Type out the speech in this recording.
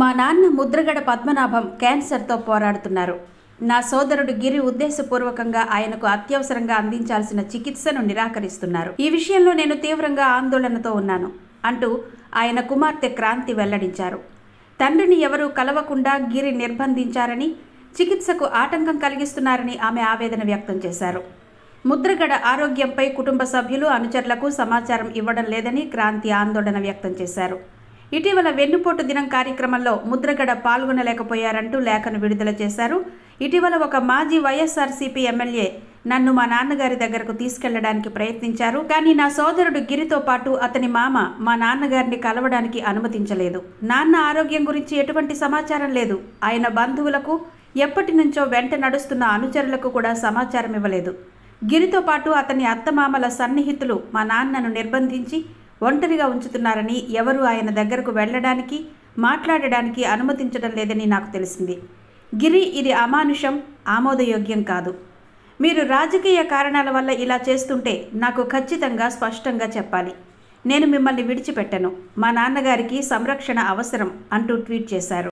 మా నాన్న ముద్రగడ పద్మనాభం క్యాన్సర్తో పోరాడుతున్నారు. నా సోదరుడు గిరి ఉద్దేశపూర్వకంగా ఆయనకు అత్యవసరంగా అందించాల్సిన చికిత్సను నిరాకరిస్తున్నారు. ఈ విషయంలో నేను తీవ్రంగా ఆందోళనతో ఉన్నాను అంటూ ఆయన కుమార్తె క్రాంతి వెల్లడించారు. తండ్రిని ఎవరూ కలవకుండా గిరి నిర్బంధించారని, చికిత్సకు ఆటంకం కలిగిస్తున్నారని ఆమె ఆవేదన వ్యక్తం చేశారు. ముద్రగడ ఆరోగ్యంపై కుటుంబ సభ్యులు, అనుచరులకు సమాచారం ఇవ్వడం లేదని క్రాంతి ఆందోళన వ్యక్తం చేశారు. ఇటీవల వెన్నుపోటు దినం కార్యక్రమంలో ముద్రగడ పాల్గొనలేకపోయారంటూ లేఖను విడుదల చేశారు. ఇటీవల ఒక మాజీ వైఎస్ఆర్సీపీ ఎమ్మెల్యే నన్ను మా నాన్నగారి దగ్గరకు తీసుకెళ్లడానికి ప్రయత్నించారు. కానీ నా సోదరుడు గిరితో పాటు అతని మామ మా నాన్నగారిని కలవడానికి అనుమతించలేదు. నాన్న ఆరోగ్యం గురించి ఎటువంటి సమాచారం లేదు. ఆయన బంధువులకు, ఎప్పటి నుంచో వెంట నడుస్తున్న అనుచరులకు కూడా సమాచారం ఇవ్వలేదు. గిరితో పాటు అతని అత్తమామల సన్నిహితులు మా నాన్నను నిర్బంధించి ఒంటరిగా ఉంచుతున్నారని, ఎవరూ ఆయన దగ్గరకు వెళ్లడానికి, మాట్లాడడానికి అనుమతించడం లేదని నాకు తెలిసింది. గిరి, ఇది అమానుషం, ఆమోదయోగ్యం కాదు. మీరు రాజకీయ కారణాల వల్ల ఇలా చేస్తుంటే నాకు ఖచ్చితంగా స్పష్టంగా చెప్పాలి. నేను మిమ్మల్ని విడిచిపెట్టను. మా నాన్నగారికి సంరక్షణ అవసరం అంటూ ట్వీట్ చేశారు.